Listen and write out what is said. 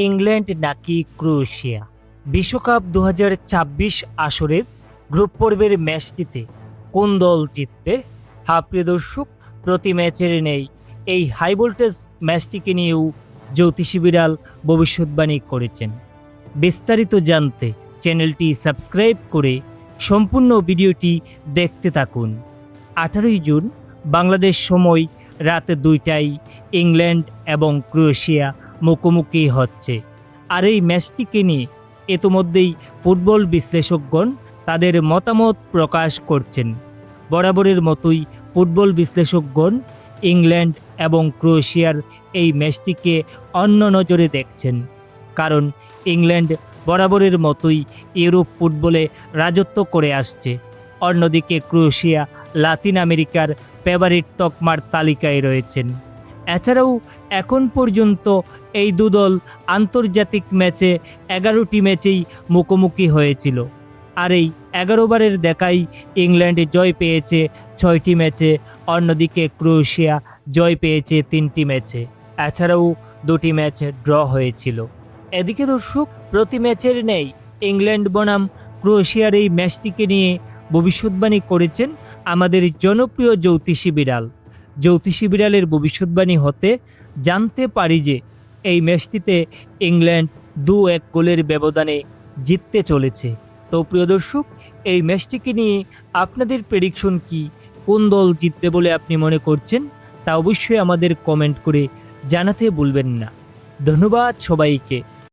England নাকি Croatia? বিশ্বকাপ ২০২৬ আসরের গ্রুপ পর্বের ম্যাচটিতে কোন দল জিতবে? প্রিয় দর্শক, প্রতি ম্যাচের নেই এই হাই ভোল্টেজ ম্যাচটিকে নিয়েও জ্যোতিষী বিড়াল ভবিষ্যৎবাণী করেছেন। বিস্তারিত জানতে চ্যানেলটি সাবস্ক্রাইব করে সম্পূর্ণ ভিডিওটি দেখতে থাকুন। 18 জুন বাংলাদেশ সময় রাত 2টায় ইংল্যান্ড এবং ক্রোয়েশিয়া মুখোমুখি হচ্ছে। আর এই ম্যাচটিকে নিয়ে ইতোমধ্যেই ফুটবল বিশ্লেষকগণ তাদের মতামত প্রকাশ করছেন। বরাবরের মতোই ফুটবল বিশ্লেষকগণ ইংল্যান্ড এবং ক্রোয়েশিয়ার এই ম্যাচটিকে অন্য নজরে দেখছেন, কারণ ইংল্যান্ড বরাবরের মতোই ইউরোপ ফুটবলে রাজত্ব করে আসছে। অন্যদিকে ক্রোয়েশিয়া লাতিন আমেরিকার ফেভারিট তকমার তালিকায় রয়েছেন। এছাড়াও এখন পর্যন্ত এই দুদল আন্তর্জাতিক ম্যাচে 11টি ম্যাচেই মুখোমুখি হয়েছিল। আর এই 11 বারের দেখাই ইংল্যান্ড জয় পেয়েছে 6টি ম্যাচে, অন্যদিকে ক্রোয়েশিয়া জয় পেয়েছে 3টি ম্যাচে। এছাড়াও 2টি ম্যাচ ড্র হয়েছিল। এদিকে দর্শক, প্রতি ম্যাচের নেই ইংল্যান্ড বনাম ক্রোয়েশিয়ার এই ম্যাচটিকে নিয়ে ভবিষ্যৎবাণী করেছেন আমাদের জনপ্রিয় জ্যোতিষী বিড়াল। জ্যোতিষী বিড়ালের ভবিষ্যৎবাণী হতে জানতে পারি যে এই ম্যাচটিতে ইংল্যান্ড 2-1 গোলের ব্যবধানে জিততে চলেছে। তো প্রিয় দর্শক, এই ম্যাচটিকে নিয়ে আপনাদের প্রেডিকশন কি? কোন দল জিতবে বলে আপনি মনে করছেন? তা অবশ্যই আমাদের কমেন্ট করে জানাতে ভুলবেন না। ধন্যবাদ সবাইকে।